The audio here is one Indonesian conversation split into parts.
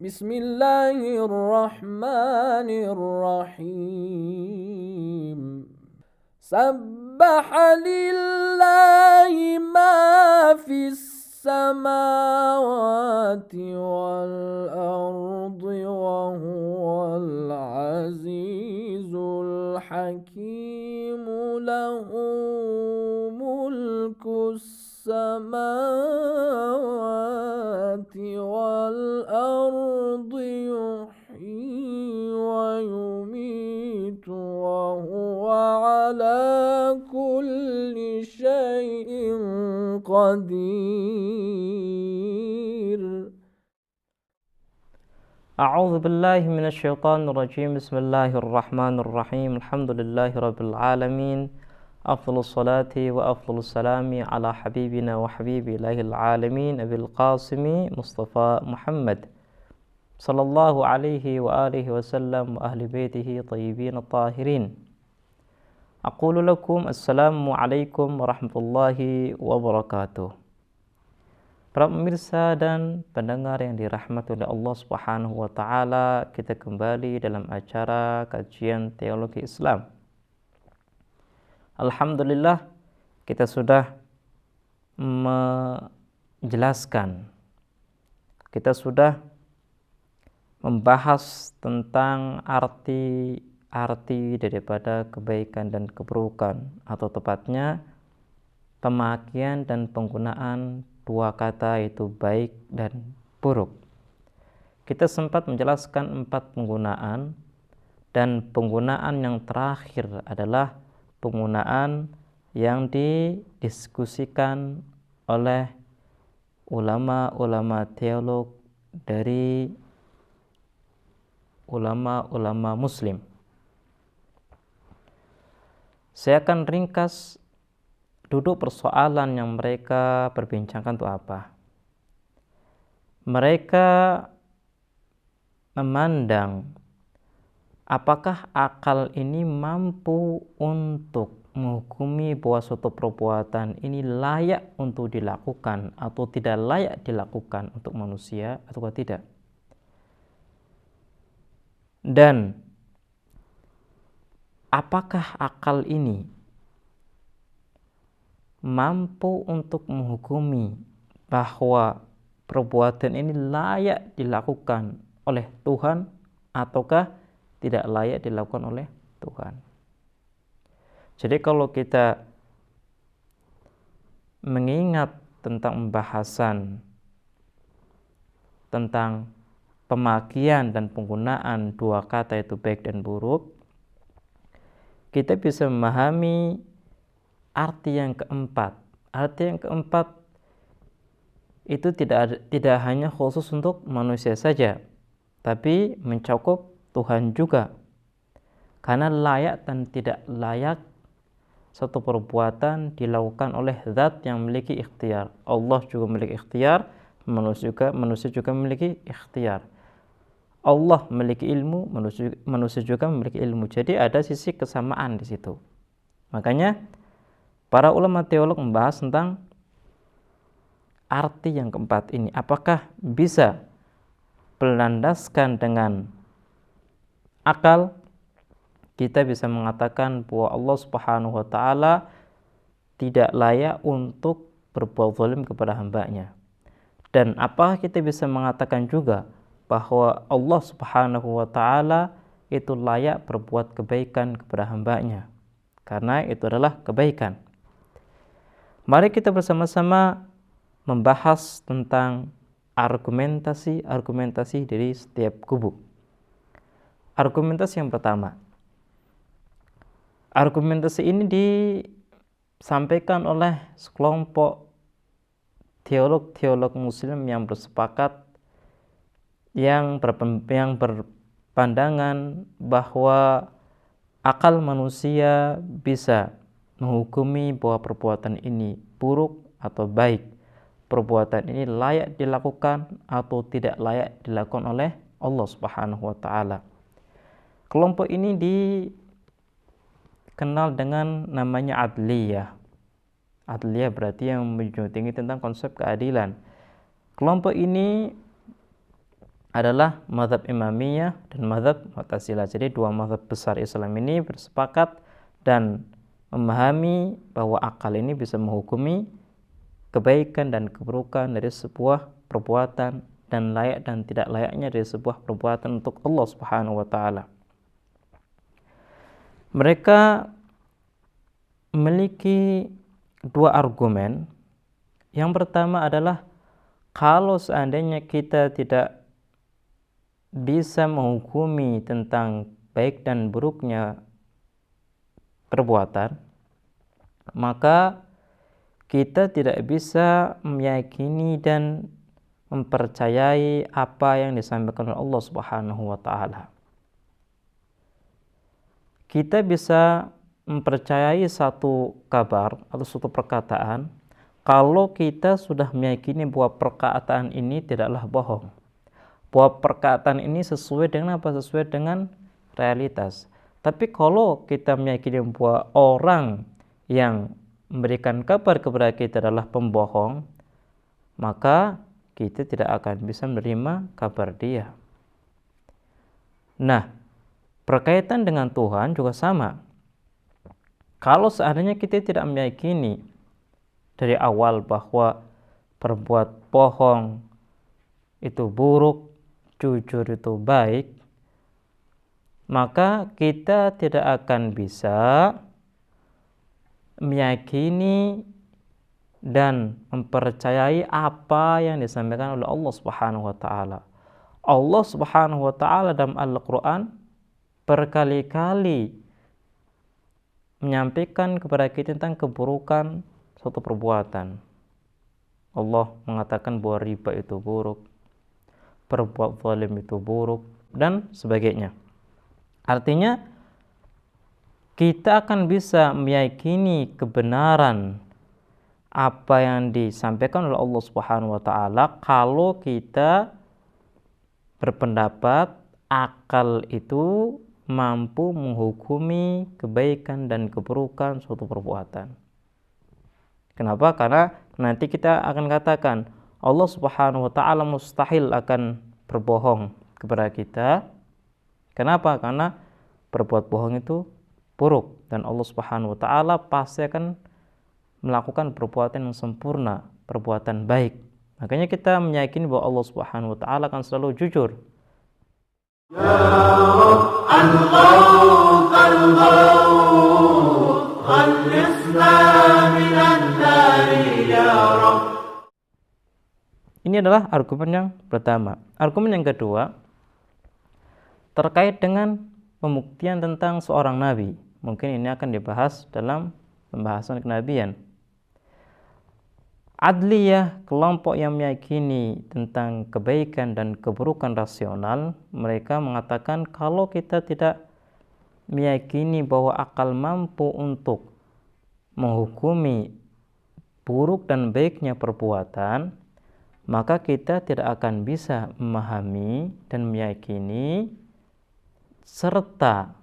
Bismillahirrahmanirrahim. Sabbaha lillahi ma fis samawati wal ardi wa huwal azizul hakim. Lahu mulkus samawati wal ardi yuhyi wa yumitu wa huwa ala kulli syai'in qadir. A'udzu billahi minasy syaithanir rajim. Bismillahirrahmanirrahim. Alhamdulillahi rabbil alamin. Afdhalus salati wa afdhalus salami ala habibina wa habibi ilahil alamin Abil Qasimi Mustafa Muhammad sallallahu alaihi wa alihi wasallam wa ahli baitihi tayyibin tahirin. Aqulu lakum assalamu alaikum warahmatullahi wabarakatuh. Para pemirsa dan pendengar yang dirahmati oleh Allah Subhanahu wa taala, kita kembali dalam acara kajian teologi Islam. Alhamdulillah, kita sudah menjelaskan, kita sudah membahas tentang arti daripada kebaikan dan keburukan, atau tepatnya pemakaian dan penggunaan dua kata, yaitu baik dan buruk. Kita sempat menjelaskan 4 penggunaan, dan penggunaan yang terakhir adalah penggunaan yang didiskusikan oleh ulama-ulama teolog dari ulama-ulama muslim. Saya akan ringkas duduk persoalan yang mereka perbincangkan itu apa. Mereka memandang apakah akal ini mampu untuk menghukumi bahwa suatu perbuatan ini layak untuk dilakukan atau tidak layak dilakukan untuk manusia atau tidak. Dan apakah akal ini mampu untuk menghukumi bahwa perbuatan ini layak dilakukan oleh Tuhan ataukah tidak layak dilakukan oleh Tuhan. Jadi kalau kita mengingat tentang pembahasan tentang pemakaian dan penggunaan dua kata, yaitu baik dan buruk, kita bisa memahami arti yang keempat. Arti yang keempat itu tidak hanya khusus untuk manusia saja, tapi mencakup Tuhan juga. Karena layak dan tidak layak satu perbuatan dilakukan oleh zat yang memiliki ikhtiar. Allah juga memiliki ikhtiar, manusia juga memiliki ikhtiar. Allah memiliki ilmu, manusia juga memiliki ilmu. Jadi ada sisi kesamaan di situ. Makanya para ulama teolog membahas tentang arti yang keempat ini. Apakah bisa berlandaskan dengan akal? Kita bisa mengatakan bahwa Allah Subhanahu wa taala tidak layak untuk berbuat zalim kepada hambanya. Dan apakah kita bisa mengatakan juga bahwa Allah Subhanahu wa taala itu layak berbuat kebaikan kepada hambanya? Karena itu adalah kebaikan. Mari kita bersama-sama membahas tentang argumentasi dari setiap kubu. Argumentasi yang pertama. Argumentasi ini disampaikan oleh sekelompok teolog muslim yang bersepakat, yang berpandangan bahwa akal manusia bisa menghukumi bahwa perbuatan ini buruk atau baik, perbuatan ini layak dilakukan atau tidak layak dilakukan oleh Allah Subhanahu wa taala. Kelompok ini dikenal dengan namanya adliyah. Adliyah berarti yang menjunjung tinggi tentang konsep keadilan. Kelompok ini adalah mazhab Imamiyah dan mazhab Mu'tazilah. Jadi dua mazhab besar Islam ini bersepakat dan memahami bahwa akal ini bisa menghukumi kebaikan dan keburukan dari sebuah perbuatan dan layak dan tidak layaknya dari sebuah perbuatan untuk Allah Subhanahu wa taala. Mereka memiliki dua argumen. Yang pertama adalah kalau seandainya kita tidak bisa menghukumi tentang baik dan buruknya perbuatan, maka kita tidak bisa meyakini dan mempercayai apa yang disampaikan oleh Allah Subhanahu wa taala. Kita bisa mempercayai satu kabar atau suatu perkataan kalau kita sudah meyakini bahwa perkataan ini tidaklah bohong. Bahwa perkataan ini sesuai dengan apa? Sesuai dengan realitas. Tapi kalau kita meyakini bahwa orang yang memberikan kabar kepada kita adalah pembohong, maka kita tidak akan bisa menerima kabar dia. Nah, berkaitan dengan Tuhan juga sama. Kalau seandainya kita tidak meyakini dari awal bahwa berbuat bohong itu buruk, jujur itu baik, maka kita tidak akan bisa meyakini dan mempercayai apa yang disampaikan oleh Allah Subhanahu wa taala. Allah Subhanahu wa taala dalam Al-Qur'an berkali-kali menyampaikan kepada kita tentang keburukan suatu perbuatan. Allah mengatakan bahwa riba itu buruk, berbuat zalim itu buruk, dan sebagainya. Artinya kita akan bisa meyakini kebenaran apa yang disampaikan oleh Allah Subhanahu wa taala kalau kita berpendapat akal itu mampu menghukumi kebaikan dan keburukan suatu perbuatan. Kenapa? Karena nanti kita akan katakan Allah Subhanahu wa taala mustahil akan berbohong kepada kita. Kenapa? Karena berbuat bohong itu buruk dan Allah Subhanahu wa taala pasti akan melakukan perbuatan yang sempurna, perbuatan baik. Makanya kita meyakini bahwa Allah Subhanahu wa taala akan selalu jujur. Ya Rabb, al-Khawf, khallisna minan nari ya Rabb. Ini adalah argumen yang pertama. Argumen yang kedua terkait dengan pembuktian tentang seorang nabi. Mungkin ini akan dibahas dalam pembahasan kenabian. Adliyah, kelompok yang meyakini tentang kebaikan dan keburukan rasional, mereka mengatakan kalau kita tidak meyakini bahwa akal mampu untuk menghukumi buruk dan baiknya perbuatan, maka kita tidak akan bisa memahami dan meyakini serta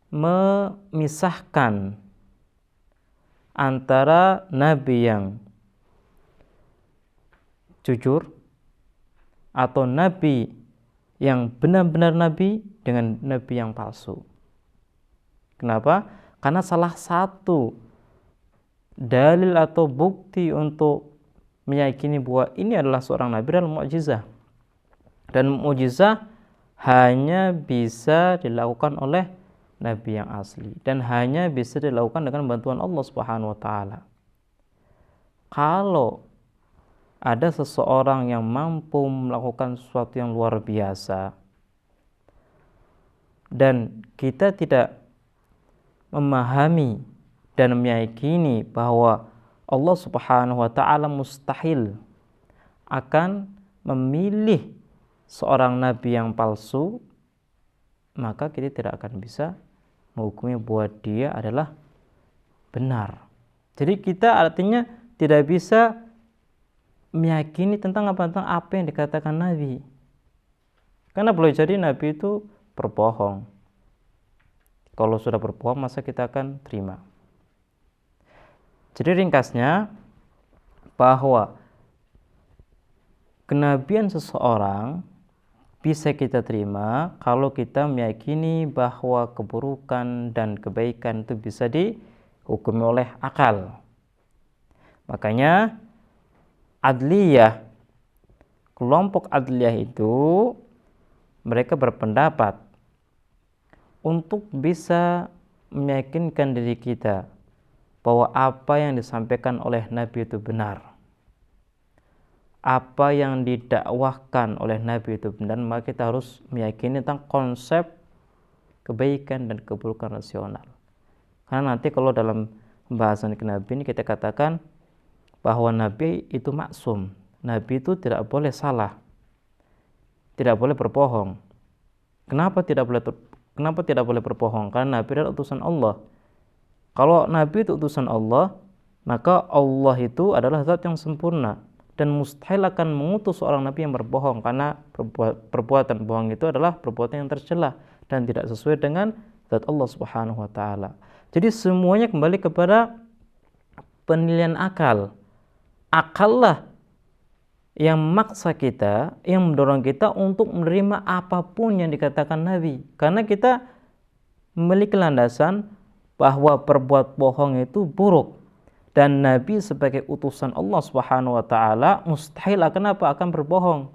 memisahkan antara nabi yang jujur atau nabi yang benar-benar nabi dengan nabi yang palsu. Kenapa? Karena salah satu dalil atau bukti untuk meyakini bahwa ini adalah seorang nabi adalah mukjizah. Dan mukjizah hanya bisa dilakukan oleh nabi yang asli dan hanya bisa dilakukan dengan bantuan Allah Subhanahu wa taala. Kalau ada seseorang yang mampu melakukan sesuatu yang luar biasa dan kita tidak memahami dan meyakini bahwa Allah Subhanahu wa taala mustahil akan memilih seorang nabi yang palsu, maka kita tidak akan bisa menghukumi bahwa dia adalah benar. Jadi kita artinya tidak bisa meyakini tentang apa yang dikatakan nabi. Karena boleh jadi nabi itu berbohong. Kalau sudah berbohong, masa kita akan terima. Jadi ringkasnya bahwa kenabian seseorang bisa kita terima kalau kita meyakini bahwa keburukan dan kebaikan itu bisa dihukumi oleh akal. Makanya adliyah, kelompok adliyah itu mereka berpendapat untuk bisa meyakinkan diri kita bahwa apa yang disampaikan oleh Nabi itu benar, apa yang didakwahkan oleh Nabi itu benar, maka kita harus meyakini tentang konsep kebaikan dan keburukan rasional. Karena nanti kalau dalam pembahasan kenabian kita katakan bahwa Nabi itu maksum, Nabi itu tidak boleh salah, tidak boleh berbohong. Kenapa tidak boleh berbohong? Karena Nabi adalah utusan Allah. Kalau Nabi itu utusan Allah, maka Allah itu adalah zat yang sempurna dan mustahil akan mengutus seorang Nabi yang berbohong, karena perbuatan bohong itu adalah perbuatan yang tercela dan tidak sesuai dengan zat Allah Subhanahu wa taala. Jadi semuanya kembali kepada penilaian akal. Akal lah yang memaksa kita, yang mendorong kita untuk menerima apapun yang dikatakan Nabi. Karena kita memiliki landasan bahwa berbuat bohong itu buruk. Dan Nabi sebagai utusan Allah Subhanahu wa taala mustahil akan berbohong.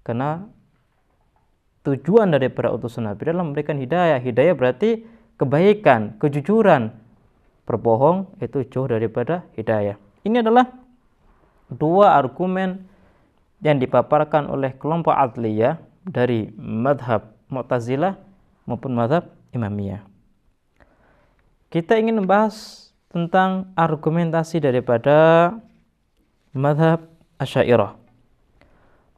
Karena tujuan daripada utusan Nabi adalah memberikan hidayah. Hidayah berarti kebaikan, kejujuran. Berbohong itu jauh daripada hidayah. Ini adalah dua argumen yang dipaparkan oleh kelompok adliyah dari madhab Mu'tazilah maupun madhab Imamiyah. Kita ingin membahas tentang argumentasi daripada madhab Asy'ariyah.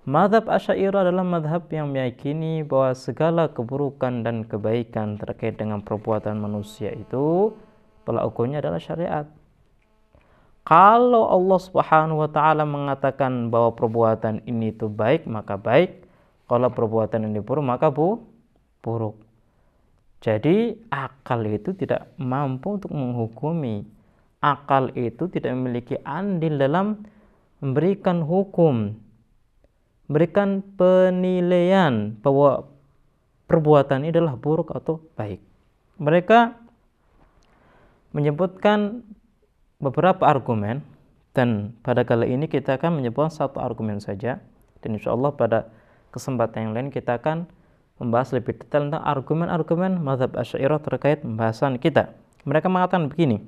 Madhab Asy'ariyah adalah madhab yang meyakini bahwa segala keburukan dan kebaikan terkait dengan perbuatan manusia itu tolak ukurnya adalah syariat. Kalau Allah Subhanahu wa taala mengatakan bahwa perbuatan ini itu baik, maka baik. Kalau perbuatan ini buruk, maka buruk. Jadi akal itu tidak mampu untuk menghukumi. Akal itu tidak memiliki andil dalam memberikan hukum, memberikan penilaian bahwa perbuatan ini adalah buruk atau baik. Mereka menyebutkan beberapa argumen, dan pada kali ini kita akan menyebutkan satu argumen saja, dan insyaallah pada kesempatan yang lain kita akan membahas lebih detail tentang argumen-argumen mazhab Asy'ariyah terkait pembahasan kita. Mereka mengatakan begini,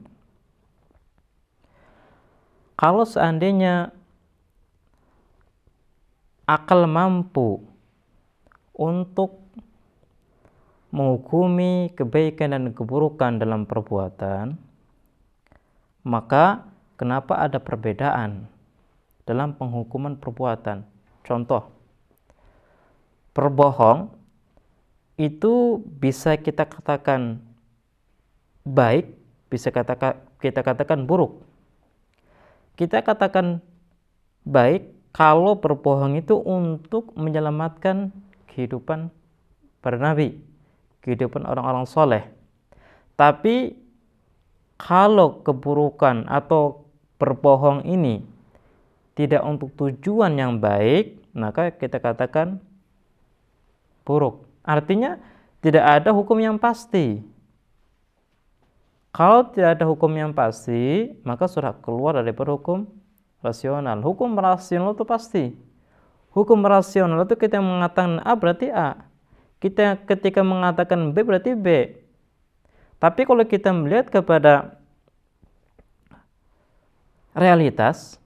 kalau seandainya akal mampu untuk menghukumi kebaikan dan keburukan dalam perbuatan, maka kenapa ada perbedaan dalam penghukuman perbuatan? Contoh, berbohong itu bisa kita katakan baik, bisa kita katakan buruk. Kita katakan baik kalau berbohong itu untuk menyelamatkan kehidupan para nabi, kehidupan orang-orang soleh. Tapi kalau keburukan atau berbohong ini tidak untuk tujuan yang baik, maka kita katakan buruk. Artinya tidak ada hukum yang pasti. Kalau tidak ada hukum yang pasti, maka sudah keluar dari hukum rasional. Hukum rasional itu pasti. Hukum rasional itu kita mengatakan A berarti A. Kita ketika mengatakan B berarti B. Tapi kalau kita melihat kepada realitas,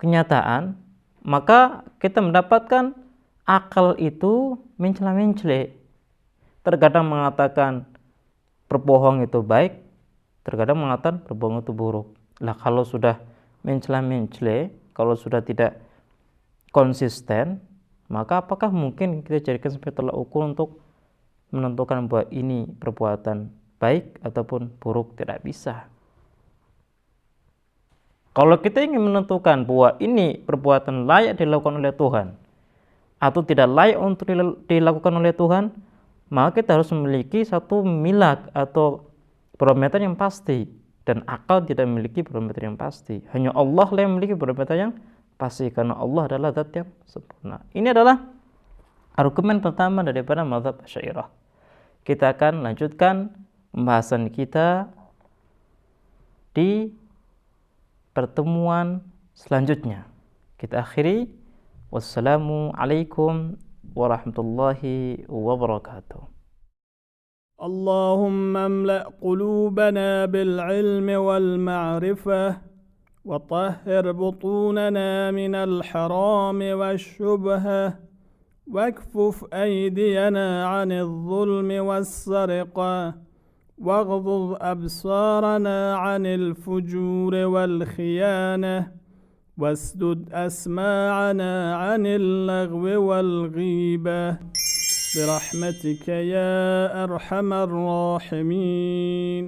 kenyataan, maka kita mendapatkan akal itu mencela-mencela. Terkadang mengatakan berbohong itu baik, terkadang mengatakan berbohong itu buruk. Lah kalau sudah mencela-mencela, kalau sudah tidak konsisten, maka apakah mungkin kita jadikan sebagai tolak ukur untuk menentukan bahwa ini perbuatan baik ataupun buruk? Tidak bisa. Kalau kita ingin menentukan bahwa ini perbuatan layak dilakukan oleh Tuhan atau tidak layak untuk dilakukan oleh Tuhan, maka kita harus memiliki satu milak atau barometer yang pasti, dan akal tidak memiliki barometer yang pasti. Hanya Allah yang memiliki barometer yang pasti, karena Allah adalah zat yang sempurna. Ini adalah argumen pertama daripada mazhab Asy'ariyah. Kita akan lanjutkan pembahasan kita di pertemuan selanjutnya. Kita akhiri. Wassalamualaikum warahmatullahi wabarakatuh. اللهم املأ قلوبنا بالعلم والمعرفة وطهر بطوننا من الحرام والشبهة واكفف أيدينا عن الظلم والسرقة واغضض أبصارنا عن الفجور والخيانة واسدد أسماعنا عن اللغو والغيبة برحمتك يا أرحم الراحمين.